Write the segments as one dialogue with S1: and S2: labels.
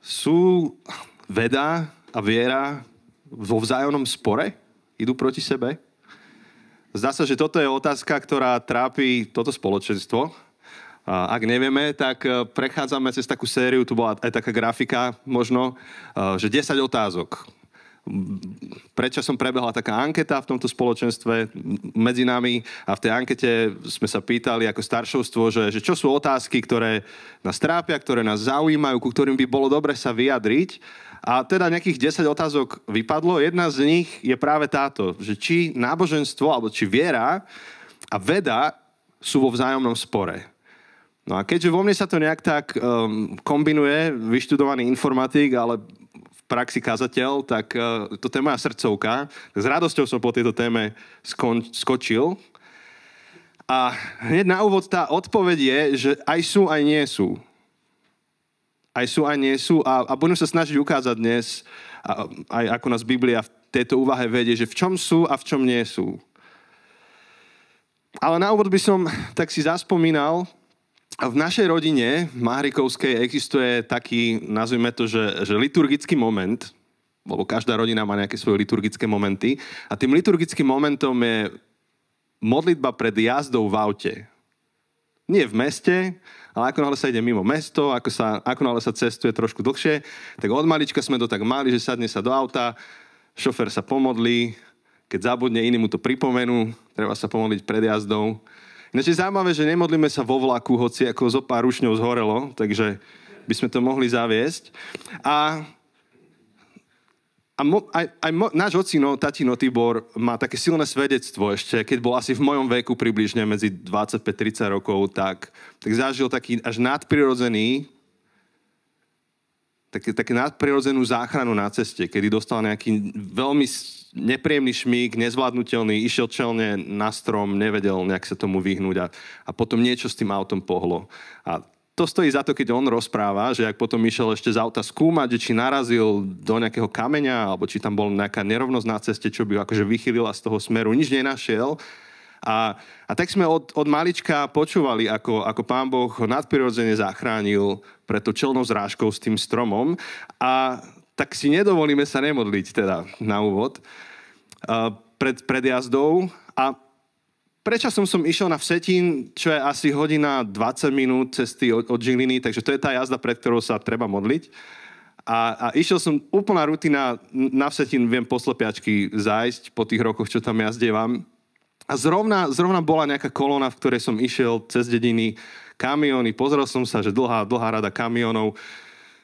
S1: Sú veda a viera vo vzájomnom spore? Idú proti sebe? Zdá sa, že toto je otázka, ktorá trápi toto spoločenstvo. A ak nevieme, tak prechádzame cez takú sériu, tu bola aj taká grafika možno, že 10 otázok. Prečo som prebehla taká anketa v tomto spoločenstve medzi nami a v tej ankete sme sa pýtali ako staršovstvo, že čo sú otázky, ktoré nás trápia, ktoré nás zaujímajú, ku ktorým by bolo dobre sa vyjadriť. A teda nejakých 10 otázok vypadlo. Jedna z nich je práve táto, že či náboženstvo alebo či viera a veda sú vo vzájomnom spore. No a keďže vo mne sa to nejak tak kombinuje, vyštudovaný informatik, ale praxi kazateľ, tak toto je moja srdcovka. S radosťou som po tejto téme skočil. A hneď na úvod tá odpoveď je, že aj sú, aj nie sú. Aj sú, aj nie sú. A budem sa snažiť ukázať dnes, aj ako nás Biblia v tejto úvahe vedie, že v čom sú a v čom nie sú. Ale na úvod by som tak si zaspomínal, v našej rodine Mahrikovskej existuje taký, nazvime to, že liturgický moment, lebo každá rodina má nejaké svoje liturgické momenty. A tým liturgickým momentom je modlitba pred jazdou v aute. Nie v meste, ale ako náhle sa ide mimo mesto, ako náhle sa cestuje trošku dlhšie, tak od malička sme to tak mali, že sadne sa do auta, šofér sa pomodlí, keď zabudne, iní mu to pripomenú, treba sa pomodliť pred jazdou. Ináč je zaujímavé, že nemodlíme sa vo vlaku, hoci ako zo pár rušňov zhorelo, takže by sme to mohli zaviesť. Náš ocino, tatino Tibor, má také silné svedectvo ešte, keď bol asi v mojom veku približne medzi 25-30 rokov, tak zažil taký až nadprirodzený, také nadprirodzenú záchranu na ceste, kedy dostal nejaký veľmi nepríjemný šmík, nezvládnutelný, išiel čelne na strom, nevedel nejak sa tomu vyhnúť a potom niečo s tým autom pohlo. A to stojí za to, keď on rozpráva, že ak potom išiel ešte z auta skúmať, že či narazil do nejakého kameňa, alebo či tam bol nejaká nerovnosť na ceste, čo by akože vychýlila z toho smeru, nič nenašiel. A tak sme od malička počúvali, ako Pán Boh nadprirodzene zachránil pred tou čelnou zrážkou s tým stromom. A tak si nedovolíme sa nemodliť teda na úvod pred jazdou. A predčasom som išiel na Vsetín, čo je asi hodina 20 minút cesty od Žiliny, takže to je tá jazda, pred ktorou sa treba modliť. A išiel som, úplná rutina, na Vsetín viem po slepiačky zájsť po tých rokoch, čo tam jazdievam. A zrovna bola nejaká kolóna, v ktorej som išiel cez dediny, kamióny, pozrel som sa, že dlhá rada kamiónov,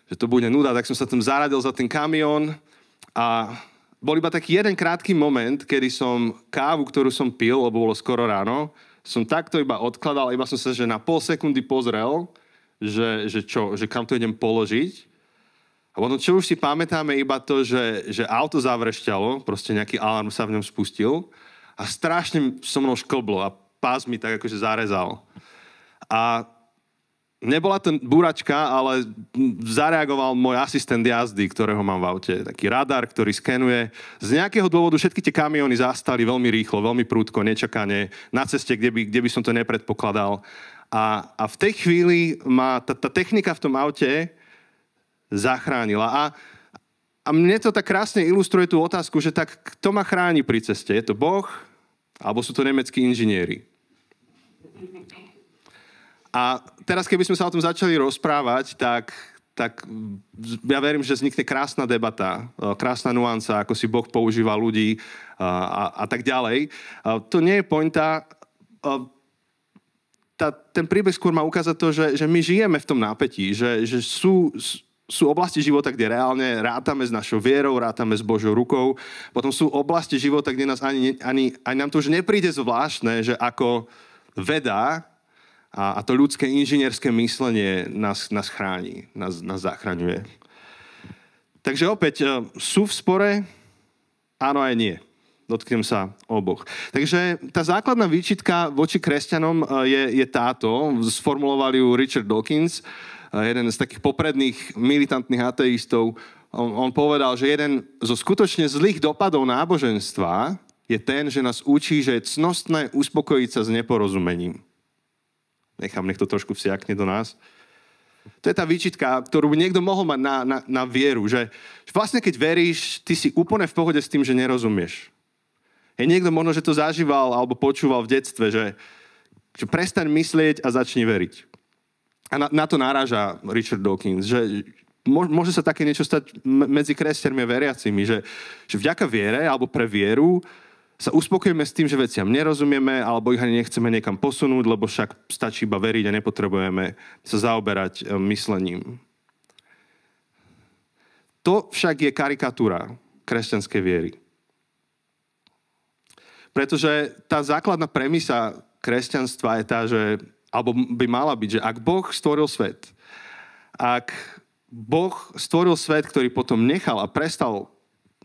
S1: že to bude nuda, tak som sa tam zaradil za ten kamión a bol iba taký jeden krátky moment, kedy som kávu, ktorú som pil, lebo bolo skoro ráno, som takto iba odkladal, iba som sa že na pol sekundy pozrel, že kam to idem položiť. A potom, čo už si pamätáme, iba to, že auto zavrešťalo, proste nejaký alarm sa v ňom spustil a strašne so mnou šklblo a pás mi tak akože zarezal. A nebola to búračka, ale zareagoval môj asistent jazdy, ktorého mám v aute. Taký radar, ktorý skenuje. Z nejakého dôvodu všetky tie kamióny zastali veľmi rýchlo, veľmi prudko, nečakane, na ceste, kde by som to nepredpokladal. A v tej chvíli ma tá technika v tom aute zachránila. A mne to tak krásne ilustruje tú otázku, že tak kto ma chráni pri ceste? Je to Boh? Alebo sú to nemeckí inžinieri? A teraz, keby sme sa o tom začali rozprávať, tak ja verím, že vznikne krásna debata, krásna nuanca, ako si Boh používa ľudí a tak ďalej. To nie je pointa. Ten príbeh skôr má ukázať to, že my žijeme v tom napätí, že sú oblasti života, kde reálne rátame s našou vierou, rátame s Božou rukou. Potom sú oblasti života, kde nás ani nám to už nepríde zvláštne, že ako veda a to ľudské inžinierské myslenie nás chráni, nás zachraňuje. Takže opäť, sú v spore? Áno aj nie. Dotknem sa oboch. Takže tá základná výčitka voči kresťanom je táto. Sformuloval ju Richard Dawkins, jeden z takých popredných militantných ateistov. On povedal, že jeden zo skutočne zlých dopadov náboženstva je ten, že nás učí, že je cnostné uspokojiť sa s neporozumením. Nech to trošku vsiakne do nás. To je tá výčitka, ktorú by niekto mohol mať na vieru, že vlastne keď veríš, ty si úplne v pohode s tým, že nerozumieš. Niekto možno, že to zažíval alebo počúval v detstve, že prestaň myslieť a začni veriť. A na to naráža Richard Dawkins, že môže sa také niečo stať medzi kresťanmi a veriacimi, že vďaka viere alebo pre vieru sa uspokojíme s tým, že veciam nerozumieme, alebo ich ani nechceme niekam posunúť, lebo však stačí iba veriť a nepotrebujeme sa zaoberať myslením. To však je karikatúra kresťanskej viery. Pretože tá základná premisa kresťanstva je tá, že, alebo by mala byť, že ak Boh stvoril svet, ak Boh stvoril svet, ktorý potom nechal a prestal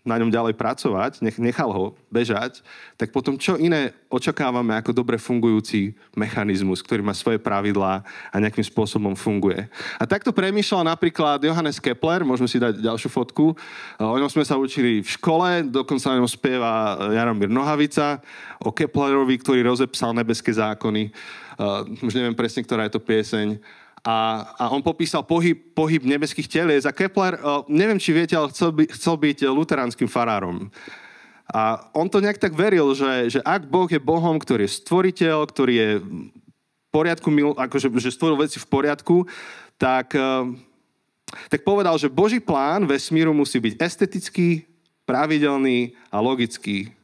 S1: na ňom ďalej pracovať, nechal ho bežať, tak potom čo iné očakávame ako dobre fungujúci mechanizmus, ktorý má svoje pravidlá a nejakým spôsobom funguje. A takto premýšľal napríklad Johannes Kepler, môžeme si dať ďalšiu fotku. O ňom sme sa učili v škole, dokonca o ňom spieva Jaromír Nohavica, o Keplerovi, ktorý rozepsal nebeské zákony. Už neviem presne, ktorá je to pieseň. A on popísal pohyb nebeských telies a Kepler, neviem, či viete, ale chcel byť luteránskym farárom. A on to nejak tak veril, že ak Boh je Bohom, ktorý je stvoriteľ, ktorý je v poriadku, akože že stvoril veci v poriadku, tak povedal, že Boží plán vesmíru musí byť estetický, pravidelný a logický.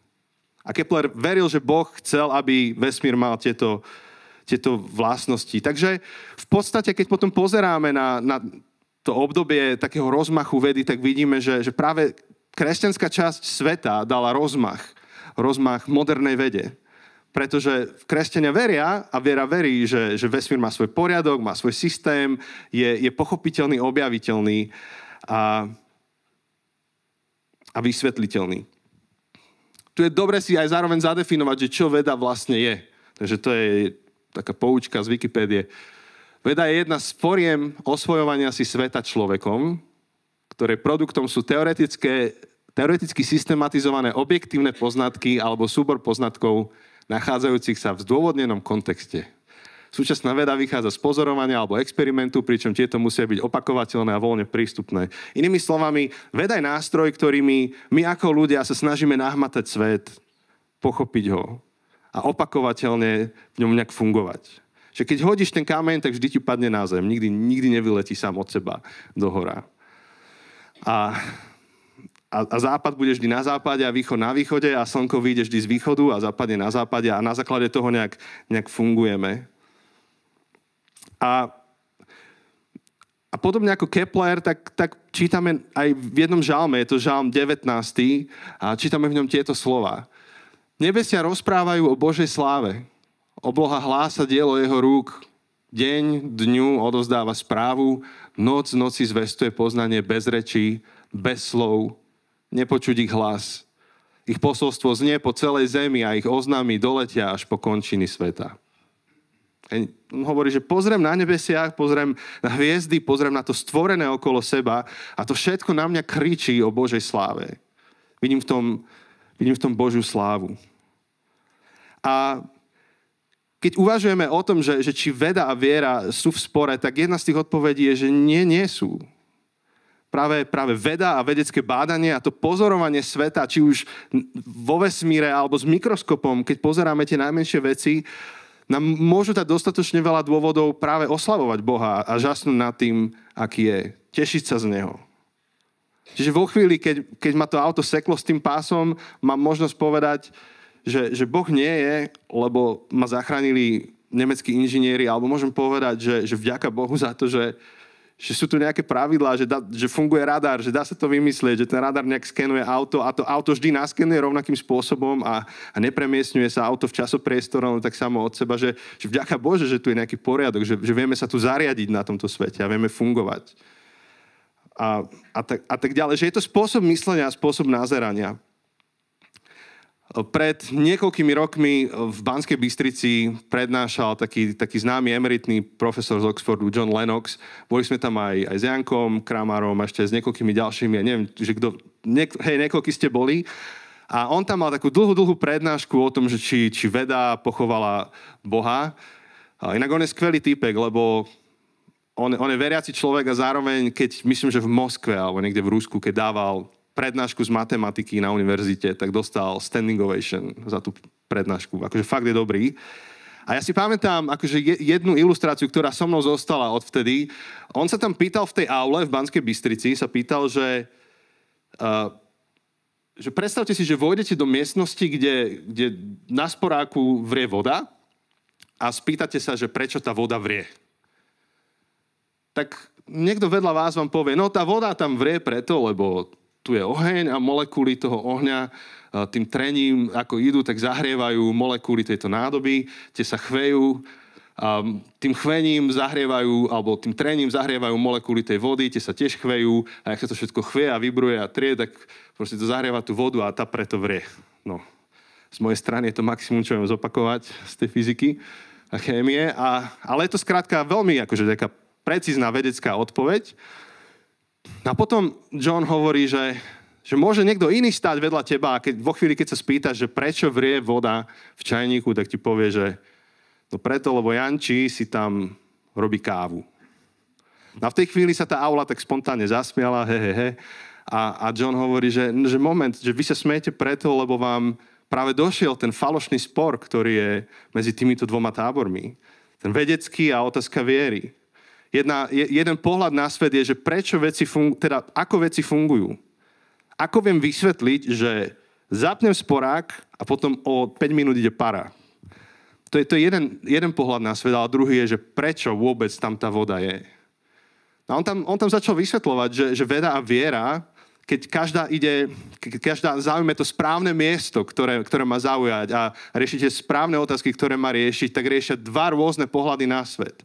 S1: A Kepler veril, že Boh chcel, aby vesmír mal tieto vlastnosti. Takže v podstate, keď potom pozeráme na to obdobie takého rozmachu vedy, tak vidíme, že práve kresťanská časť sveta dala rozmach modernej vede. Pretože kresťania veria a viera verí, že vesmír má svoj poriadok, má svoj systém, je pochopiteľný, objaviteľný a vysvetliteľný. Tu je dobre si aj zároveň zadefinovať, že čo veda vlastne je. Takže to je taká poučka z Wikipédie. Veda je jedna z foriem osvojovania si sveta človekom, ktoré produktom sú teoreticky systematizované objektívne poznatky alebo súbor poznatkov nachádzajúcich sa v zdôvodnenom kontexte. Súčasná veda vychádza z pozorovania alebo experimentu, pričom tieto musia byť opakovateľné a voľne prístupné. Inými slovami, veda je nástroj, ktorými my ako ľudia sa snažíme nahmatať svet, pochopiť ho a opakovateľne v ňom nejak fungovať. Že keď hodíš ten kameň, tak vždy ti padne na zem. Nikdy nevyletí sám od seba do hora. A západ bude vždy na západe a východ na východe a slnko vyjde vždy z východu a západ je na západe a na základe toho nejak fungujeme. A podobne ako Kepler, tak čítame aj v jednom žalme, je to žalm 19. a čítame v ňom tieto slova. Nebesia rozprávajú o Božej sláve. Obloha hlása dielo jeho rúk. Deň dňu odovzdáva správu. Noc noci zvestuje poznanie bez rečí, bez slov. Nepočuť ich hlas. Ich posolstvo znie po celej zemi a ich oznámy doletia až po končiny sveta. On hovorí, že pozriem na nebesiach, pozriem na hviezdy, pozriem na to stvorené okolo seba a to všetko na mňa kričí o Božej sláve. Vidím v tom Božiu slávu. A keď uvažujeme o tom, že či veda a viera sú v spore, tak jedna z tých odpovedí je, že nie sú. Práve veda a vedecké bádanie a to pozorovanie sveta, či už vo vesmíre alebo s mikroskopom, keď pozeráme tie najmenšie veci, nám môžu dať dostatočne veľa dôvodov práve oslavovať Boha a žasnúť nad tým, aký je. Tešiť sa z Neho. Čiže vo chvíli, keď ma to auto seklo s tým pásom, mám možnosť povedať, že Boh nie je, lebo ma zachránili nemeckí inžinieri, alebo môžem povedať, že vďaka Bohu za to, že sú tu nejaké pravidlá, že funguje radar, že dá sa to vymyslieť, že ten radar nejak skenuje auto a to auto vždy naskenuje rovnakým spôsobom a nepremiestňuje sa auto v časopriestore len tak samo od seba, že vďaka Bože, že tu je nejaký poriadok, že vieme sa tu zariadiť na tomto svete a vieme fungovať. A tak ďalej. Že je to spôsob myslenia a spôsob nazerania. Pred niekoľkými rokmi v Banskej Bystrici prednášal taký známy emeritný profesor z Oxfordu John Lennox. Boli sme tam aj s Jankom Kramarom a ešte s niekoľkými ďalšími. Ja neviem, že niekoľkí ste boli. A on tam mal takú dlhú prednášku o tom, že či veda pochovala Boha. A inak on je skvelý týpek, lebo on je veriaci človek a zároveň, keď myslím, že v Moskve alebo niekde v Rusku, keď dával prednášku z matematiky na univerzite, tak dostal standing ovation za tú prednášku. Akože fakt je dobrý. A ja si pamätám akože jednu ilustráciu, ktorá so mnou zostala odvtedy. On sa tam pýtal v tej aule v Banskej Bystrici, sa pýtal, že predstavte si, že vojdete do miestnosti, kde na sporáku vrie voda a spýtate sa, že prečo tá voda vrie. Tak niekto vedľa vás vám povie, no tá voda tam vrie preto, lebo tu je oheň a molekuly toho ohňa tým trením, ako idú, tak zahrievajú molekuly tejto nádoby, tie sa chvejú, tým chvením zahrievajú, alebo tým trením zahrievajú molekuly tej vody, tie sa tiež chvejú a ak sa to všetko chveje a vibruje a trie, tak proste to zahrieva tú vodu a tá preto vrie. No, z mojej strany je to maximum, čo viem zopakovať z tej fyziky a chémie, ale je to skrátka veľmi akože taká precízna vedecká odpoveď. A potom John hovorí, že môže niekto iný stáť vedľa teba a vo chvíli, keď sa spýtaš, že prečo vrie voda v čajníku, tak ti povie, že no preto, lebo Janči si tam robí kávu. A v tej chvíli sa tá aula tak spontánne zasmiala, a John hovorí, že moment, že vy sa smejete preto, lebo vám práve došiel ten falošný spor, ktorý je medzi týmito dvoma tábormi. Ten vedecký a otázka viery. Jeden pohľad na svet je, že prečo ako veci fungujú. Ako viem vysvetliť, že zapnem sporák a potom o 5 minút ide para. To je jeden pohľad na svet, ale druhý je, že prečo vôbec tam tá voda je. A on tam začal vysvetľovať, že veda a viera, keď každá zaujme to správne miesto, ktoré má zaujať a riešite správne otázky, ktoré má riešiť, tak riešia dva rôzne pohľady na svet.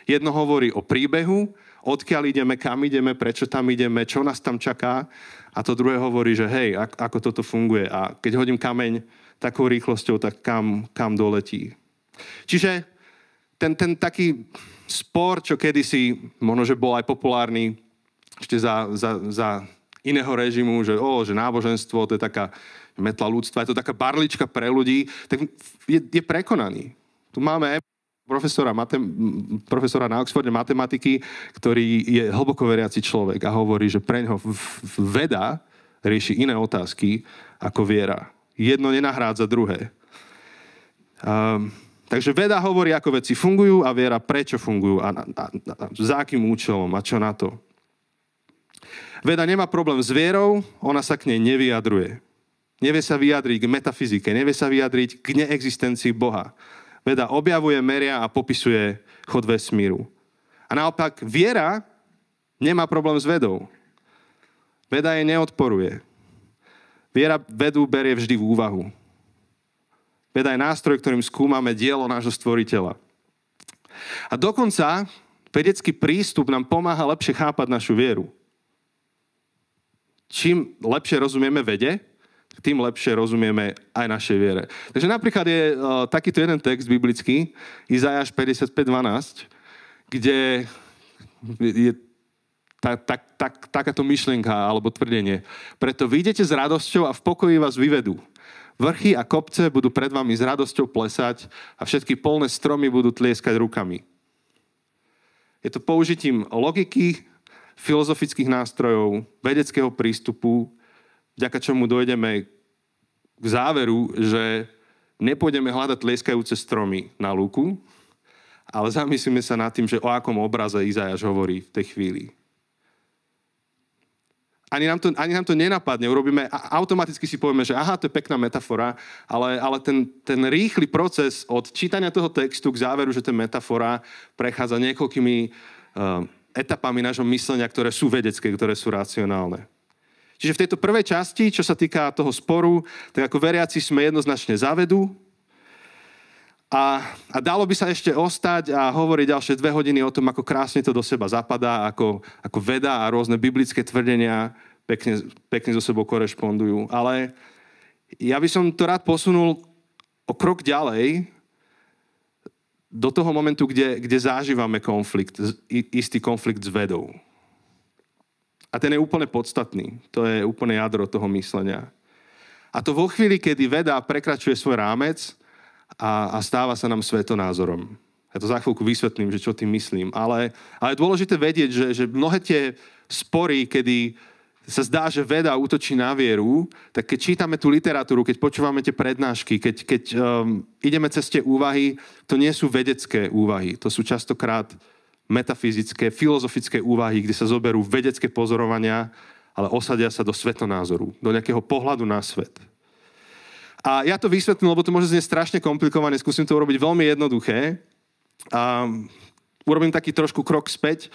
S1: Jedno hovorí o príbehu, odkiaľ ideme, kam ideme, prečo tam ideme, čo nás tam čaká. A to druhé hovorí, že hej, ako toto funguje. A keď hodím kameň takou rýchlosťou, tak kam doletí. Čiže ten taký spor, čo kedysi možno, že bol aj populárny ešte za iného režimu, že náboženstvo, to je taká metla ľudstva, je to taká barlička pre ľudí, tak je prekonaný. Tu máme profesora na Oxforde matematiky, ktorý je hlboko veriaci človek a hovorí, že preňho veda rieši iné otázky ako viera. Jedno nenahrádza druhé. Takže veda hovorí, ako veci fungujú a viera, prečo fungujú a za akým účelom a čo na to. Veda nemá problém s vierou, ona sa k nej nevyjadruje. Nevie sa vyjadriť k metafyzike, nevie sa vyjadriť k neexistencii Boha. Veda objavuje, meria a popisuje chod vesmíru. A naopak viera nemá problém s vedou. Veda jej neodporuje. Viera vedu berie vždy v úvahu. Veda je nástroj, ktorým skúmame dielo nášho stvoriteľa. A dokonca vedecký prístup nám pomáha lepšie chápať našu vieru. Čím lepšie rozumieme vede, tým lepšie rozumieme aj našej viere. Takže napríklad je takýto jeden text biblický, Izaiáš 55:12, kde je takáto myšlienka alebo tvrdenie. Preto vyjdete s radosťou a v pokoji vás vyvedú. Vrchy a kopce budú pred vami s radosťou plesať a všetky polné stromy budú tlieskať rukami. Je to použitím logiky, filozofických nástrojov, vedeckého prístupu, vďaka čomu dojdeme k záveru, že nepôjdeme hľadať tlieskajúce stromy na lúku, ale zamyslíme sa nad tým, že o akom obraze Izaiáš hovorí v tej chvíli. Ani nám to nenapadne, automaticky si povieme, že aha, to je pekná metafora, ale ten rýchly proces od čítania toho textu k záveru, že to je metafora, prechádza niekoľkými etapami nášho myslenia, ktoré sú vedecké, ktoré sú racionálne. Čiže v tejto prvej časti, čo sa týka toho sporu, tak ako veriaci sme jednoznačne za vedu. A dalo by sa ešte ostať a hovoriť ďalšie 2 hodiny o tom, ako krásne to do seba zapadá, ako veda a rôzne biblické tvrdenia pekne so sebou korešpondujú. Ale ja by som to rád posunul o krok ďalej do toho momentu, kde zažívame istý konflikt s vedou. A ten je úplne podstatný. To je úplne jadro toho myslenia. A to vo chvíli, kedy veda prekračuje svoj rámec a stáva sa nám svetonázorom. Ja to za chvíľku vysvetlím, že čo tým myslím. Ale je dôležité vedieť, že mnohé tie spory, kedy sa zdá, že veda útočí na vieru, tak keď čítame tú literatúru, keď počúvame tie prednášky, keď ideme cez tie úvahy, to nie sú vedecké úvahy. To sú častokrát metafyzické, filozofické úvahy, kde sa zoberú vedecké pozorovania, ale osadia sa do svetonázoru, do nejakého pohľadu na svet. A ja to vysvetlím, lebo to môže znieť strašne komplikované, skúsim to urobiť veľmi jednoduché. A urobím taký trošku krok späť.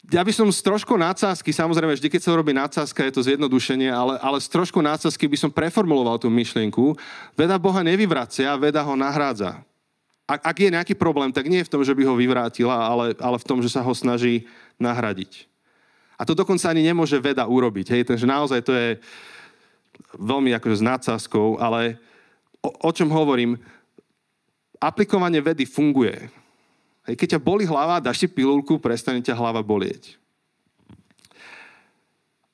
S1: Ja by som z trošku nadsázky, samozrejme, vždy, keď sa robí nadsázka, je to zjednodušenie, ale z trošku nadsázky by som preformuloval tú myšlienku. Veda Boha nevyvracia, veda ho nahrádza. Ak je nejaký problém, tak nie je v tom, že by ho vyvrátila, ale v tom, že sa ho snaží nahradiť. A to dokonca ani nemôže veda urobiť. Hej? Takže naozaj to je veľmi akože s nadsázkou, ale o čom hovorím? Aplikovanie vedy funguje. Hej, keď ťa bolí hlava, dáš si pilulku, prestane ťa hlava bolieť.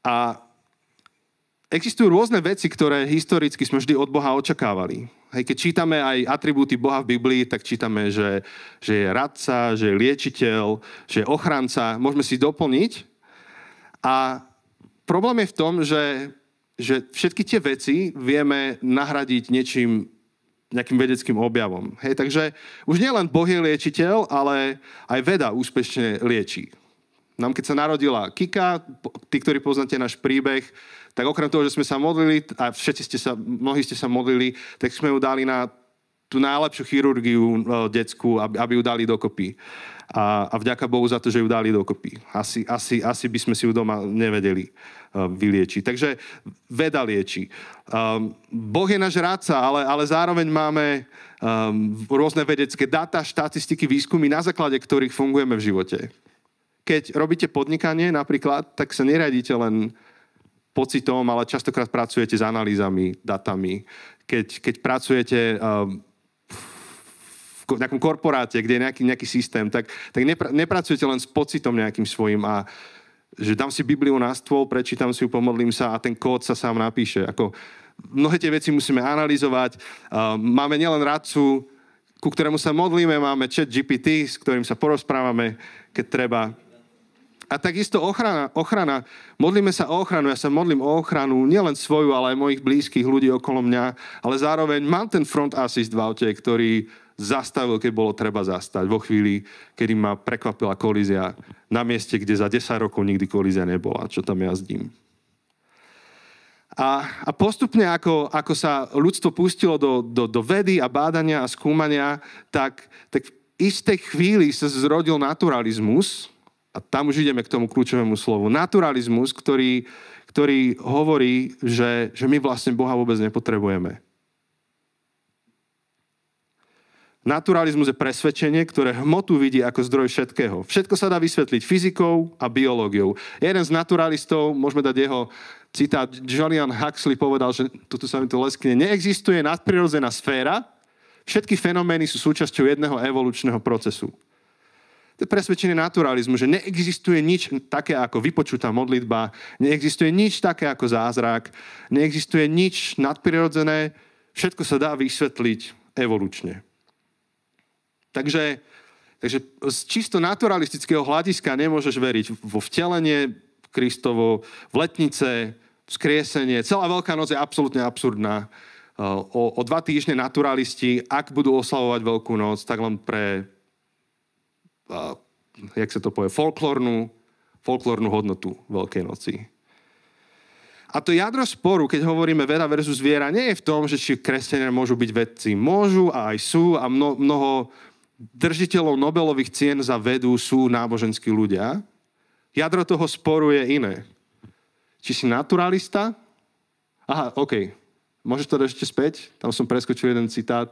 S1: A existujú rôzne veci, ktoré historicky sme vždy od Boha očakávali. Hej, keď čítame aj atribúty Boha v Biblii, tak čítame, že je radca, že je liečiteľ, že je ochranca. Môžeme si doplniť. A problém je v tom, že všetky tie veci vieme nahradiť nejakým vedeckým objavom. Hej, takže už nie len Boh je liečiteľ, ale aj veda úspešne lieči. Nám, keď sa narodila Kika, tí, ktorí poznáte náš príbeh, tak okrem toho, že sme sa modlili, a mnohí ste sa modlili, tak sme ju dali na tú najlepšiu chirurgiu detskú, aby ju dali dokopy. A vďaka Bohu za to, že ju dali dokopy. Asi by sme si ju doma nevedeli vyliečiť. Takže veda lieči. Boh je náš rádca, ale zároveň máme rôzne vedecké dáta, štatistiky, výskumy, na základe ktorých fungujeme v živote. Keď robíte podnikanie napríklad, tak sa neriadíte len pocitom, ale častokrát pracujete s analýzami, datami. Keď pracujete v nejakom korporáte, kde je nejaký systém, tak nepracujete len s pocitom nejakým svojím a že dám si Bibliu na stôl, prečítam si ju, pomodlím sa a ten kód sa sám napíše. Mnohé tie veci musíme analyzovať. Máme nielen radcu, ku ktorému sa modlíme, máme chat GPT, s ktorým sa porozprávame, keď treba. A takisto ochrana. Modlíme sa o ochranu. Ja sa modlím o ochranu nielen svoju, ale aj mojich blízkych ľudí okolo mňa, ale zároveň mám ten front assist v aute, ktorý zastavil, keď bolo treba zastať. Vo chvíli, kedy ma prekvapila kolízia na mieste, kde za 10 rokov nikdy kolízia nebola, čo tam jazdím. A postupne, ako sa ľudstvo pustilo do vedy a bádania a skúmania, tak v istej chvíli sa zrodil naturalizmus, a tam už ideme k tomu kľúčovému slovu, naturalizmus, ktorý hovorí, že my vlastne Boha vôbec nepotrebujeme. Naturalizmus je presvedčenie, ktoré hmotu vidí ako zdroj všetkého. Všetko sa dá vysvetliť fyzikou a biológiou. Jeden z naturalistov, môžeme dať jeho citát, Julian Huxley povedal, že tu sa mi to leskne, neexistuje nadprirodzená sféra, všetky fenomény sú súčasťou jedného evolučného procesu. To je presvedčenie naturalizmu, že neexistuje nič také ako vypočutá modlitba, neexistuje nič také ako zázrak, neexistuje nič nadprirodzené, všetko sa dá vysvetliť evolučne. Takže z čisto naturalistického hľadiska nemôžeš veriť vo vtelenie Kristovo, v letnice, vzkriesenie. Celá Veľká noc je absolútne absurdná. O 2 týždne naturalisti, ak budú oslavovať Veľkú noc, tak len pre, jak sa to povie, folklórnu hodnotu Veľkej noci. A to jadro sporu, keď hovoríme veda versus viera, nie je v tom, že či kresťania môžu byť vedci. Môžu a aj sú a mnoho držiteľov Nobelových cien za vedu sú náboženskí ľudia. Jadro toho sporu je iné. Či si naturalista? Aha, OK. Môžeš to dať ešte späť? Tam som preskočil jeden citát.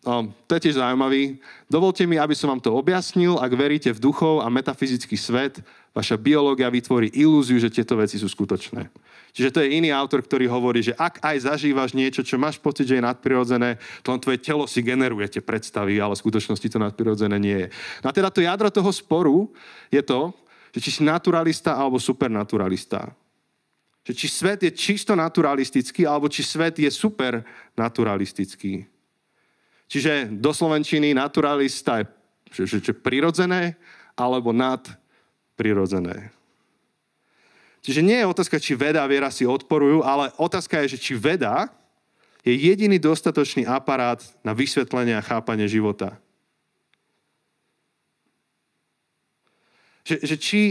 S1: To je tiež zaujímavý. Dovolte mi, aby som vám to objasnil. Ak veríte v duchov a metafyzický svet, vaša biológia vytvorí ilúziu, že tieto veci sú skutočné. Čiže to je iný autor, ktorý hovorí, že ak aj zažívaš niečo, čo máš pocit, že je nadprirodzené, to len tvoje telo si generuje tie predstavy, ale v skutočnosti to nadprirodzené nie je. No a teda to jadro toho sporu je to, že či si naturalista alebo supernaturalista. Že či svet je čisto naturalistický, alebo či svet je supernaturalistický. Čiže do slovenčiny naturalista je že prirodzené alebo nadprirodzené. Čiže nie je otázka, či veda a viera si odporujú, ale otázka je, že či veda je jediný dostatočný aparát na vysvetlenie a chápanie života. Že či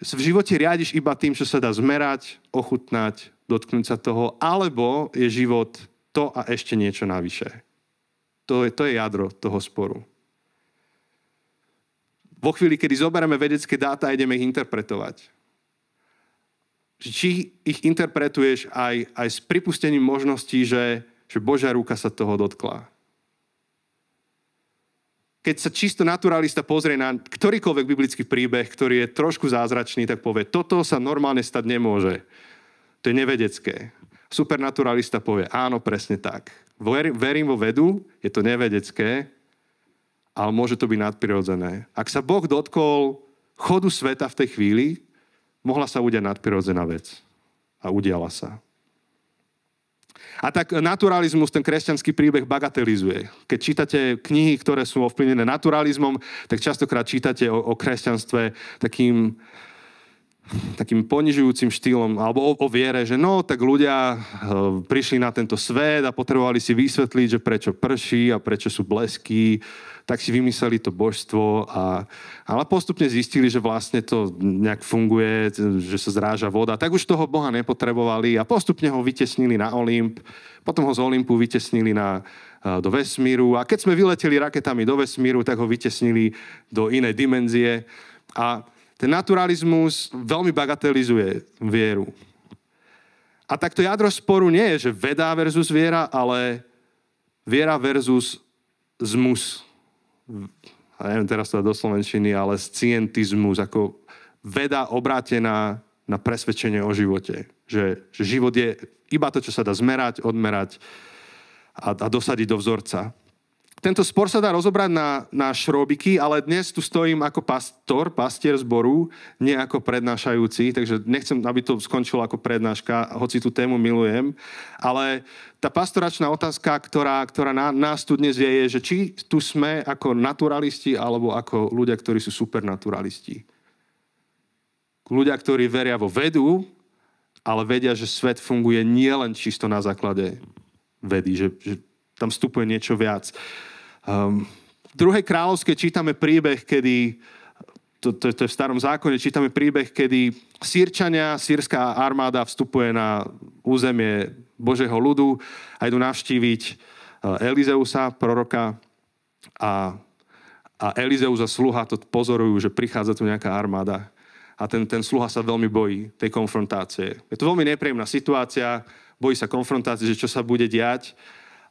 S1: v živote riadiš iba tým, čo sa dá zmerať, ochutnať, dotknúť sa toho, alebo je život to a ešte niečo navyše. To je jadro toho sporu. Vo chvíli, kedy zoberieme vedecké dáta a ideme ich interpretovať, či ich interpretuješ aj s pripustením možností, že Božia ruka sa toho dotkla. Keď sa čisto naturalista pozrie na ktorýkoľvek biblický príbeh, ktorý je trošku zázračný, tak povie, toto sa normálne stať nemôže. To je nevedecké. Supernaturalista povie, áno, presne tak. Verím vo vedu, je to nevedecké, ale môže to byť nadprirodzené. Ak sa Boh dotkol chodu sveta v tej chvíli, mohla sa udiať nadprirodzená vec. A udiala sa. A tak naturalizmus, ten kresťanský príbeh bagatelizuje. Keď čítate knihy, ktoré sú ovplyvnené naturalizmom, tak častokrát čítate o kresťanstve takým ponižujúcim štýlom, alebo o viere, že no, tak ľudia prišli na tento svet a potrebovali si vysvetliť, že prečo prší a prečo sú blesky, tak si vymysleli to božstvo, ale postupne zistili, že vlastne to nejak funguje, že sa zráža voda, tak už toho Boha nepotrebovali a postupne ho vytesnili na Olymp, potom ho z Olympu vytesnili do vesmíru a keď sme vyleteli raketami do vesmíru, tak ho vytesnili do inej dimenzie a ten naturalizmus veľmi bagatelizuje vieru. A takto jadro sporu nie je, že veda versus viera, ale viera versus zmus. A neviem teraz to do slovenčiny, ale scientizmus, ako veda obrátená na presvedčenie o živote. Že život je iba to, čo sa dá zmerať, odmerať a dosadiť do vzorca. Tento spor sa dá rozobrať na šrobiky, ale dnes tu stojím ako pastier zboru, nie ako prednášajúci, takže nechcem, aby to skončilo ako prednáška, hoci tú tému milujem. Ale tá pastoračná otázka, ktorá nás tu dnes je, že či tu sme ako naturalisti, alebo ako ľudia, ktorí sú supernaturalisti. Ľudia, ktorí veria vo vedu, ale vedia, že svet funguje nielen čisto na základe vedy, že tam vstupuje niečo viac. V 2. kráľovskej čítame príbeh, kedy, to je v Starom zákone, čítame príbeh, kedy Sýrčania, sýrská armáda vstupuje na územie Božieho ľudu a idú navštíviť Elizeusa, proroka a Elizeus a sluha to pozorujú, že prichádza tu nejaká armáda a ten sluha sa veľmi bojí tej konfrontácie. Je to veľmi nepríjemná situácia, bojí sa konfrontácie, že čo sa bude diať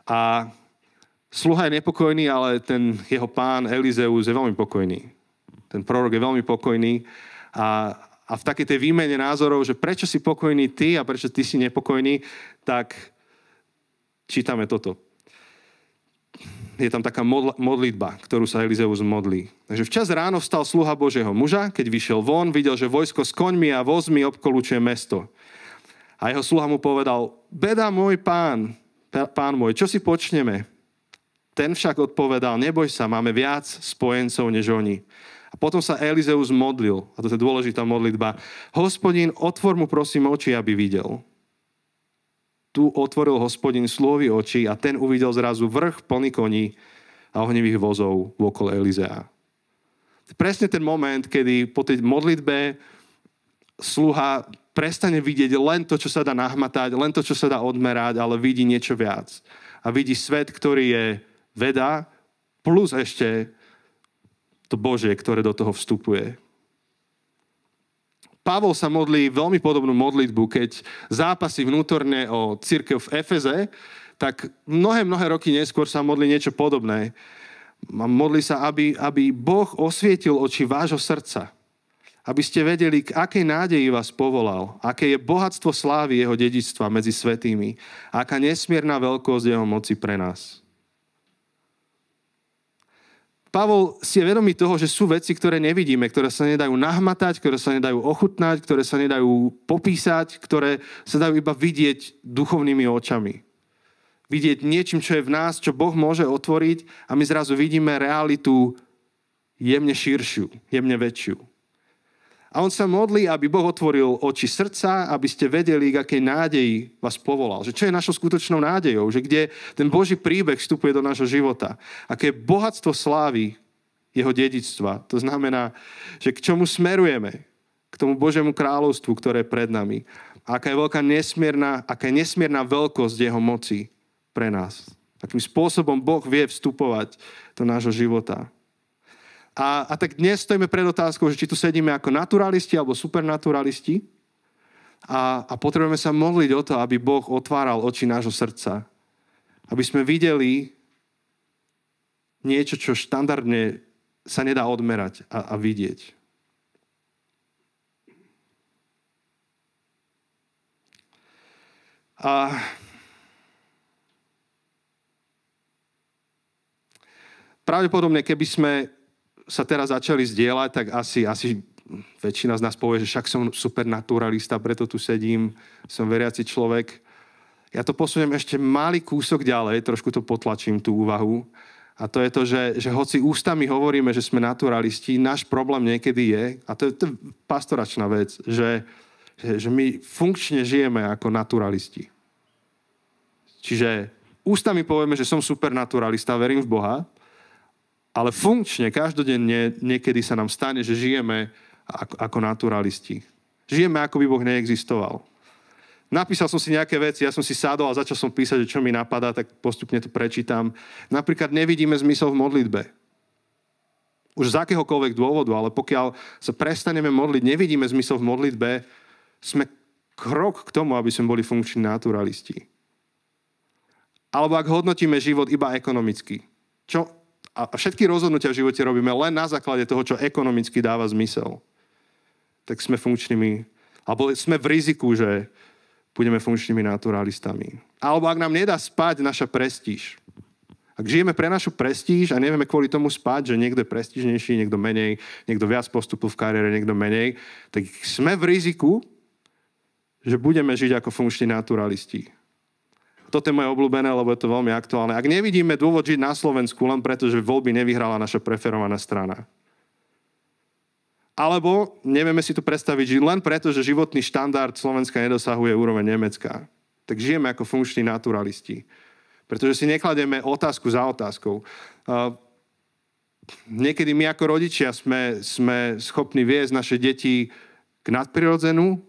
S1: a sluha je nepokojný, ale ten jeho pán Elizeus je veľmi pokojný. Ten prorok je veľmi pokojný a v takej tej výmene názorov, že prečo si pokojný ty a prečo ty si nepokojný, tak čítame toto. Je tam taká modlitba, ktorú sa Elizeus modlí. Takže včas ráno vstal sluha Božieho muža, keď vyšiel von, videl, že vojsko s koňmi a vozmi obkolúčuje mesto. A jeho sluha mu povedal, beda môj pán môj, čo si počneme? Ten však odpovedal, neboj sa, máme viac spojencov než oni. A potom sa Elizeus modlil, a to je dôležitá modlitba, Hospodin, otvor mu prosím oči, aby videl. Tu otvoril Hospodin sluhovi oči a ten uvidel zrazu vrch plný koní a ohnivých vozov okolo Elizea. Presne ten moment, kedy po tej modlitbe sluha prestane vidieť len to, čo sa dá nahmatať, len to, čo sa dá odmerať, ale vidí niečo viac. A vidí svet, ktorý je veda, plus ešte to Božie, ktoré do toho vstupuje. Pavol sa modlí veľmi podobnú modlitbu, keď zápasí vnútorne o cirkev v Efeze, tak mnohé roky neskôr sa modlí niečo podobné. Modlí sa, aby Boh osvietil oči vášho srdca. Aby ste vedeli, k akej nádeji vás povolal, aké je bohatstvo slávy jeho dedičstva medzi svätými, aká nesmierna veľkosť jeho moci pre nás. Pavol si je vedomý toho, že sú veci, ktoré nevidíme, ktoré sa nedajú nahmatať, ktoré sa nedajú ochutnať, ktoré sa nedajú popísať, ktoré sa dajú iba vidieť duchovnými očami. vidieť niečím, čo je v nás, čo Boh môže otvoriť a my zrazu vidíme realitu jemne širšiu, jemne väčšiu. A on sa modlí, aby Boh otvoril oči srdca, aby ste vedeli, k akej nádeji vás povolal. Že čo je našou skutočnou nádejou, že kde ten Boží príbeh vstupuje do nášho života. Aké je bohatstvo slávy jeho dedičstva. To znamená, že k čomu smerujeme, k tomu Božiemu kráľovstvu, ktoré je pred nami. A aká je nesmierna veľkosť jeho moci pre nás. Akým spôsobom Boh vie vstupovať do nášho života. A tak dnes stojíme pred otázkou, že či tu sedíme ako naturalisti alebo supernaturalisti a potrebujeme sa modliť o to, aby Boh otváral oči nášho srdca. Aby sme videli niečo, čo štandardne sa nedá odmerať a vidieť. A pravdepodobne, keby sme sa teraz začali zdieľať, tak asi väčšina z nás povie, že však som supernaturalista, preto tu sedím, som veriaci človek. Ja to posuniem ešte malý kúsok ďalej, trošku to potlačím, tú úvahu. A to je to, že hoci ústami hovoríme, že sme naturalisti, náš problém niekedy je, a to je pastoračná vec, že my funkčne žijeme ako naturalisti. Čiže ústami povieme, že som supernaturalista, verím v Boha, ale funkčne, každodenne niekedy sa nám stane, že žijeme ako naturalisti. Žijeme, ako by Boh neexistoval. Napísal som si nejaké veci, ja som si sadol a začal som písať, čo mi napadá, tak postupne to prečítam. Napríklad nevidíme zmysel v modlitbe. Už z akéhokoľvek dôvodu, ale pokiaľ sa prestaneme modliť, nevidíme zmysel v modlitbe, sme krok k tomu, aby sme boli funkční naturalisti. Alebo ak hodnotíme život iba ekonomicky. A všetky rozhodnutia v živote robíme len na základe toho, čo ekonomicky dáva zmysel. Tak sme funkčnými, alebo sme v riziku, že budeme funkčnými naturalistami. Alebo ak nám nedá spať naša prestíž. Ak žijeme pre našu prestíž a nevieme kvôli tomu spať, že niekto je prestížnejší, niekto menej, niekto viac postupil v kariére, niekto menej, tak sme v riziku, že budeme žiť ako funkční naturalisti. Toto je moje obľúbené, lebo je to veľmi aktuálne. Ak nevidíme dôvod žiť na Slovensku len preto, že voľby nevyhrala naša preferovaná strana. Alebo nevieme si to predstaviť žiť len preto, že životný štandard Slovenska nedosahuje úroveň Nemecka. Tak žijeme ako funkční naturalisti. Pretože si nekladieme otázku za otázkou. Niekedy my ako rodičia sme schopní viesť naše deti k nadprirodzenú,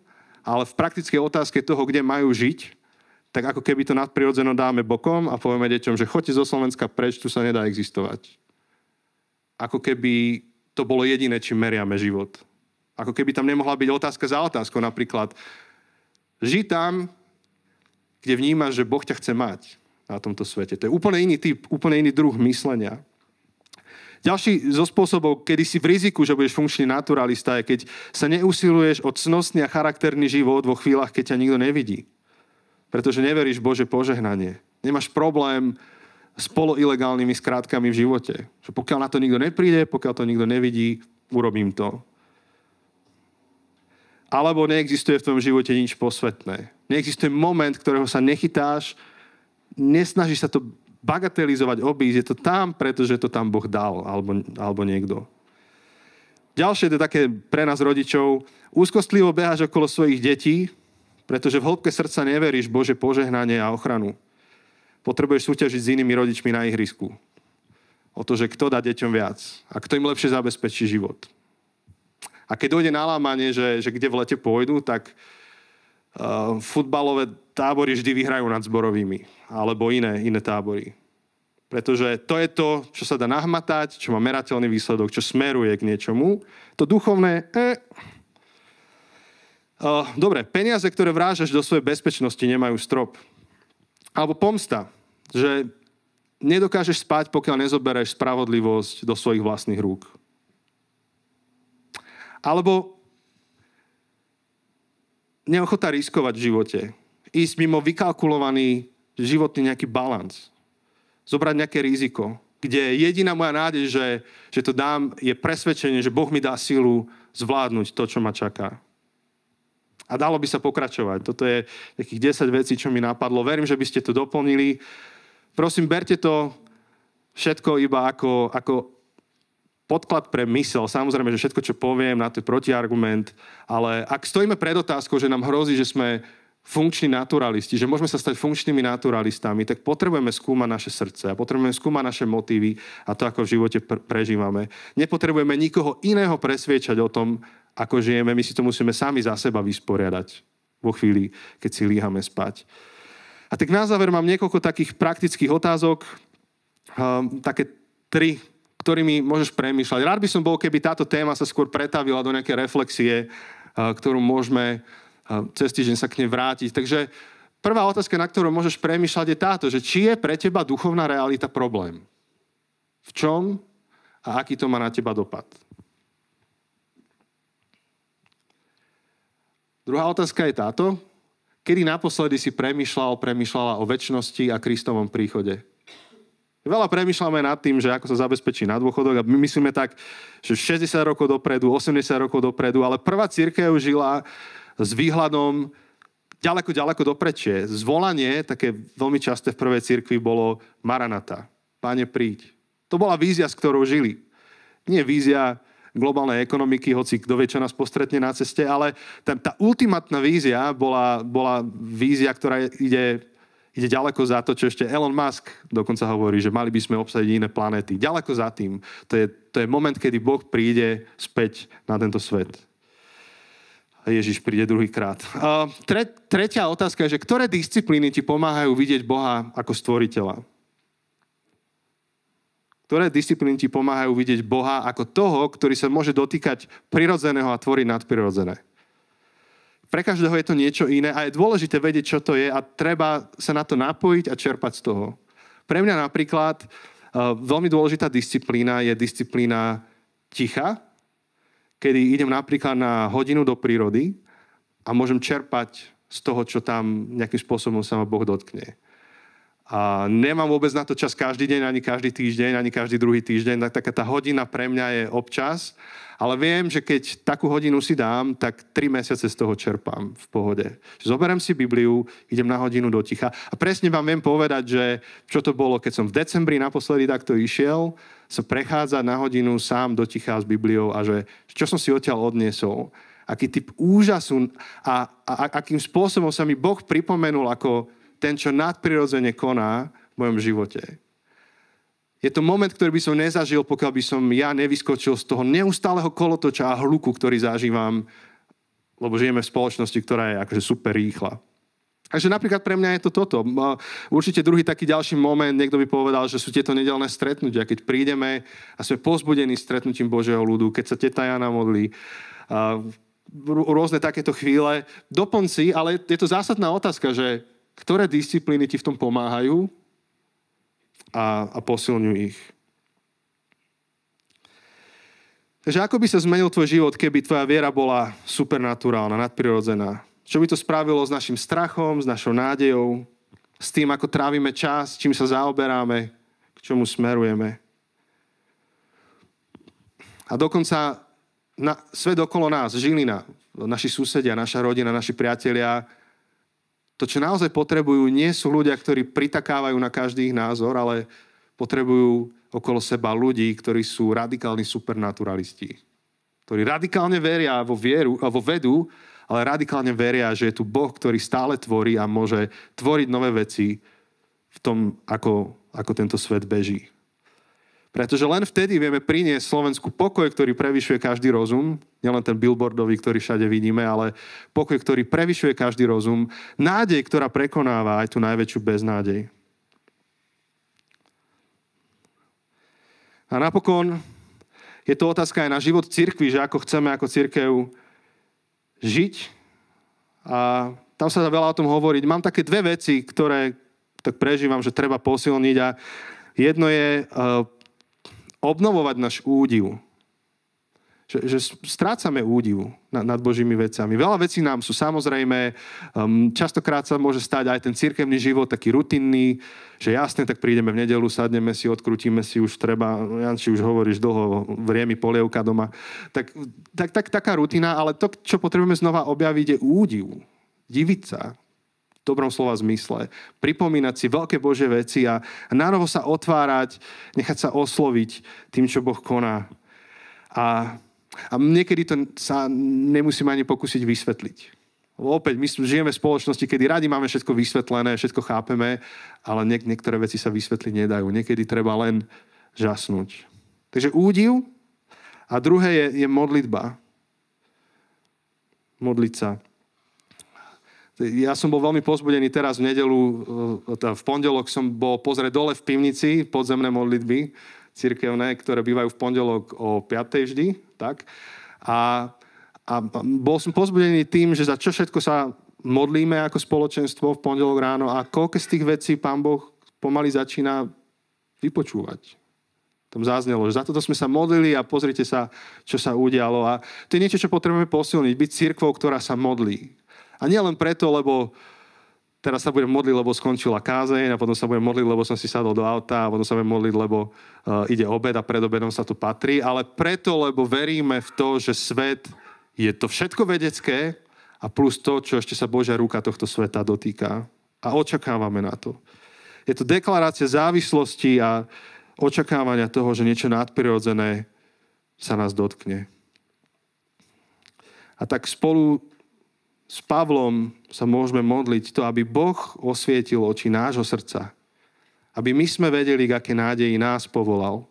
S1: ale v praktickej otázke toho, kde majú žiť, tak ako keby to nadprirodzeno dáme bokom a povieme deťom, že choďte zo Slovenska preč, tu sa nedá existovať. Ako keby to bolo jediné, čím meriame život. Ako keby tam nemohla byť otázka za otázkou. Napríklad, žij tam, kde vnímaš, že Boh ťa chce mať na tomto svete. To je úplne iný typ, úplne iný druh myslenia. Ďalší zo spôsobov, kedy si v riziku, že budeš funkčný naturalista, je, keď sa neusiluješ o cnostný a charakterný život vo chvíľach, keď ťa nikto nevidí. Pretože neveríš v Božie požehnanie. Nemáš problém s poloilegálnymi skrátkami v živote. Že pokiaľ na to nikto nepríde, pokiaľ to nikto nevidí, urobím to. Alebo neexistuje v tvojom živote nič posvetné. Neexistuje moment, ktorého sa nechytáš, nesnažíš sa to bagatelizovať, obísť. Je to tam, pretože to tam Boh dal, alebo niekto. Ďalšie, to je také pre nás rodičov, úzkostlivo beháš okolo svojich detí, pretože v hĺbke srdca neveríš Bože požehnanie a ochranu. Potrebuješ súťažiť s inými rodičmi na ihrisku. O to, že kto dá deťom viac a kto im lepšie zabezpečí život. A keď dojde na lámanie, že kde v lete pôjdu, tak futbalové tábory vždy vyhrajú nad zborovými. Alebo iné tábory. Pretože to je to, čo sa dá nahmatať, čo má merateľný výsledok, čo smeruje k niečomu. To duchovné, Dobre, peniaze, ktoré vrážaš do svojej bezpečnosti, nemajú strop. Alebo pomsta, že nedokážeš spať, pokiaľ nezobereš spravodlivosť do svojich vlastných rúk. Alebo neochota riskovať v živote. Ísť mimo vykalkulovaný životný nejaký balans. Zobrať nejaké riziko, kde jediná moja nádej, že to dám, je presvedčenie, že Boh mi dá silu zvládnuť to, čo ma čaká. A dalo by sa pokračovať. Toto je takých 10 vecí, čo mi napadlo. Verím, že by ste to doplnili. Prosím, berte to všetko iba ako podklad pre mysel. Samozrejme, že všetko, čo poviem, na to je protiargument, ale ak stojíme pred otázkou, že nám hrozí, že sme funkční naturalisti, že môžeme sa stať funkčnými naturalistami, tak potrebujeme skúmať naše srdce a potrebujeme skúmať naše motívy a to, ako v živote prežívame. Nepotrebujeme nikoho iného presviečať o tom, ako žijeme. My si to musíme sami za seba vysporiadať vo chvíli, keď si líhame spať. A tak na záver mám niekoľko takých praktických otázok, také 3, ktorými môžeš premýšľať. Rád by som bol, keby táto téma sa skôr pretavila do nejaké reflexie, ktorú môžeme cez týždeň sa k nej vrátiť. Takže prvá otázka, na ktorú môžeš premýšľať, je táto, že či je pre teba duchovná realita problém? V čom a aký to má na teba dopad? Druhá otázka je táto. Kedy naposledy si premýšľala o večnosti a Kristovom príchode? Veľa premýšľame nad tým, že ako sa zabezpečí na dôchodok a my myslíme tak, že 60 rokov dopredu, 80 rokov dopredu, ale prvá cirkev žila s výhľadom ďaleko doprečie. Zvolanie, také veľmi časté v prvej cirkvi, bolo Maranata. Páne, príď. To bola vízia, s ktorou žili. Nie vízia globálnej ekonomiky, hoci kto vie, čo nás postretne na ceste, ale tá ultimátna vízia bola vízia, ktorá ide ďaleko za to, čo ešte Elon Musk dokonca hovorí, že mali by sme obsadiť iné planéty. Ďaleko za tým. To je moment, kedy Boh príde späť na tento svet. A Ježiš príde druhýkrát. Tretia otázka je, že ktoré disciplíny ti pomáhajú vidieť Boha ako stvoriteľa? Ktoré disciplíny ti pomáhajú vidieť Boha ako toho, ktorý sa môže dotýkať prirodzeného a tvoriť nadprirodzené? Pre každého je to niečo iné a je dôležité vedieť, čo to je a treba sa na to napojiť a čerpať z toho. Pre mňa napríklad veľmi dôležitá disciplína je disciplína ticha, kedy idem napríklad na hodinu do prírody a môžem čerpať z toho, čo tam nejakým spôsobom sa ma Boh dotkne. A nemám vôbec na to čas každý deň, ani každý týždeň, ani každý druhý týždeň. Taká tá hodina pre mňa je občas, ale viem, že keď takú hodinu si dám, tak 3 mesiace z toho čerpám v pohode. Zoberiem si Bibliu, idem na hodinu do ticha a presne vám viem povedať, že čo to bolo, keď som v decembri naposledy takto išiel, sa prechádza na hodinu sám do ticha s Bibliou a že čo som si odtiaľ odniesol, aký typ úžasu a akým spôsobom sa mi Boh pripomenul ako ten, čo nadprirodzene koná v mojom živote. Je to moment, ktorý by som nezažil, pokiaľ by som ja nevyskočil z toho neustáleho kolotoča a hluku, ktorý zažívam, lebo žijeme v spoločnosti, ktorá je akože super rýchla. Takže napríklad pre mňa je to toto. Určite druhý taký ďalší moment, niekto by povedal, že sú tieto nedeľné stretnutia, keď prídeme a sme povzbudení stretnutím Božieho ľudu, keď sa teta Jana modlí, rôzne takéto chvíle. Doplň si, ale je to zásadná otázka, že ktoré disciplíny ti v tom pomáhajú a posilňujú ich. Takže ako by sa zmenil tvoj život, keby tvoja viera bola supernaturálna, nadprirodzená? Čo by to spravilo s našim strachom, s našou nádejou, s tým, ako trávime čas, čím sa zaoberáme, k čomu smerujeme? A dokonca svet okolo nás, Žilina, naši susedia, naša rodina, naši priatelia, to, čo naozaj potrebujú, nie sú ľudia, ktorí pritakávajú na každý ich názor, ale potrebujú okolo seba ľudí, ktorí sú radikálni supernaturalisti. Ktorí radikálne veria vo vedu, ale radikálne veria, že je tu Boh, ktorý stále tvorí a môže tvoriť nové veci v tom, ako tento svet beží. Pretože len vtedy vieme priniesť Slovensku pokoj, ktorý prevyšuje každý rozum, nielen ten billboardový, ktorý všade vidíme, ale pokoj, ktorý prevyšuje každý rozum, nádej, ktorá prekonáva aj tú najväčšiu beznádej. A napokon je to otázka aj na život cirkvi, že ako chceme ako cirkev žiť. A tam sa dá veľa o tom hovoriť. Mám také 2 veci, ktoré tak prežívam, že treba posilniť. A jedno je obnovovať náš údiv. Že strácame údiv nad Božími vecami. Veľa vecí nám sú samozrejme, častokrát sa môže stať aj ten cirkevný život taký rutinný, že jasne, tak prídeme v nedeľu, sadneme si, odkrútime si, už treba, Janči, už hovoríš dlho, vrie mi polievka doma. Tak taká rutina, ale to, čo potrebujeme znova objaviť, je údiv. Diviť sa. dobrom slova zmysle. Pripomínať si veľké Božie veci a nánovo sa otvárať, nechať sa osloviť tým, čo Boh koná. A niekedy to sa nemusíme ani pokúsiť vysvetliť. Opäť, my žijeme v spoločnosti, kedy radi máme všetko vysvetlené, všetko chápeme, ale niektoré veci sa vysvetliť nedajú. Niekedy treba len žasnúť. Takže údiv a druhé je modlitba. Modliť sa. Ja som bol veľmi povzbudený teraz v nedeľu, v pondelok som bol pozrieť dole v pivnici podzemné modlitby cirkevné, ktoré bývajú v pondelok o 5. vždy. Tak? A bol som povzbudený tým, že za čo všetko sa modlíme ako spoločenstvo v pondelok ráno a koľko z tých vecí Pán Boh pomaly začína vypočúvať. Tam zaznelo, že za toto sme sa modlili a pozrite sa, čo sa udialo. A to je niečo, čo potrebujeme posilniť. Byť cirkvou, ktorá sa modlí. A nie len preto, lebo teraz sa budem modliť, lebo skončila kázeň a potom sa budem modliť, lebo som si sadol do auta a potom sa budem modliť, lebo ide obed a pred obedom sa tu patrí. Ale preto, lebo veríme v to, že svet je to všetko vedecké a plus to, čo ešte sa Božia ruka tohto sveta dotýka. A očakávame na to. Je to deklarácia závislosti a očakávania toho, že niečo nadprirodzené sa nás dotkne. A tak spolu s Pavlom sa môžeme modliť to, aby Boh osvietil oči nášho srdca. Aby my sme vedeli, k aké nádeji nás povolal.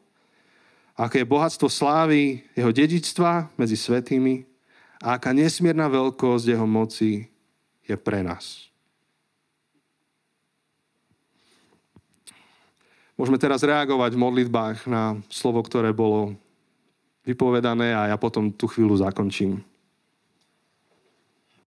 S1: Aké je bohatstvo slávy jeho dedičstva medzi svätými a aká nesmierna veľkosť jeho moci je pre nás. Môžeme teraz reagovať v modlitbách na slovo, ktoré bolo vypovedané a ja potom tú chvíľu zakončím.